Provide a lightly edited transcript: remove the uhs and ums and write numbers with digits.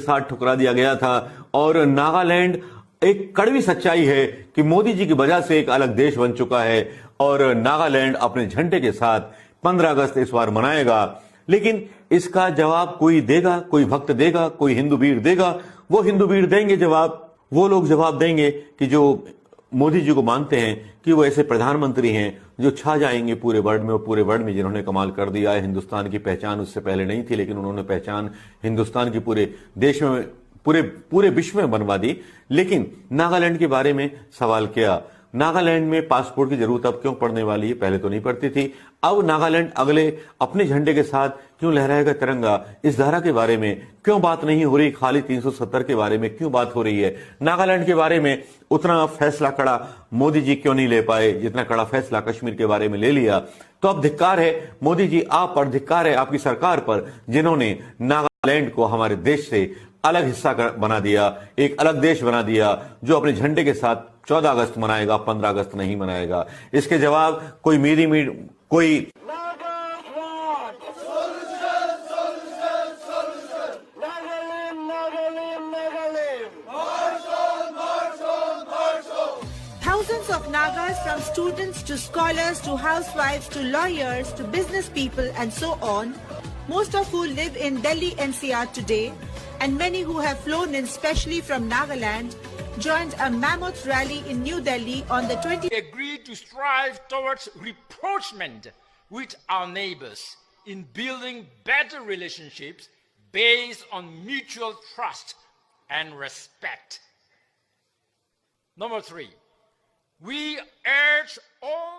साथ ठुकरा दिया गया था। और नागालैंड एक कड़वी सच्चाई है कि मोदी जी की वजह से एक अलग देश बन चुका है और नागालैंड अपने झंडे के साथ 15 अगस्त इस बार मनाएगा। लेकिन इसका जवाब कोई देगा, कोई भक्त देगा, कोई हिंदू वीर देगा। वो हिंदू वीर देंगे जवाब, वो लोग जवाब देंगे कि जो मोदी जी को मानते हैं कि वो ऐसे प्रधानमंत्री हैं जो छा जाएंगे पूरे वर्ल्ड में, और पूरे वर्ल्ड में जिन्होंने कमाल कर दिया है। हिंदुस्तान की पहचान उससे पहले नहीं थी, लेकिन उन्होंने पहचान हिंदुस्तान की पूरे देश में, पूरे विश्व में बनवा दी। लेकिन नागालैंड के बारे में सवाल किया, नागालैंड में पासपोर्ट की जरूरत अब क्यों पड़ने वाली है? पहले तो नहीं पड़ती थी। अब नागालैंड अगले अपने झंडे के साथ क्यों लहराएगा तिरंगा? इस धारा के बारे में क्यों बात नहीं हो रही? खाली 370 के बारे में क्यों बात हो रही है? नागालैंड के बारे में उतना फैसला कड़ा मोदी जी क्यों नहीं ले पाए जितना कड़ा फैसला कश्मीर के बारे में ले लिया? तो अब धिक्कार है मोदी जी आप पर, धिक्कार है आपकी सरकार पर, जिन्होंने नागालैंड को हमारे देश से अलग हिस्सा बना दिया, एक अलग देश बना दिया जो अपने झंडे के साथ 14 अगस्त मनाएगा, 15 अगस्त नहीं मनाएगा। इसके जवाब कोई Thousands of Nagas, from students to scholars to housewives to lawyers to business people and so on, most of who live in Delhi NCR today, and many who have flown in specially from Nagaland, joined a mammoth rally in New Delhi on the 20th. We agreed to strive towards rapprochement with our neighbors in building better relationships based on mutual trust and respect. Number 3, we urge all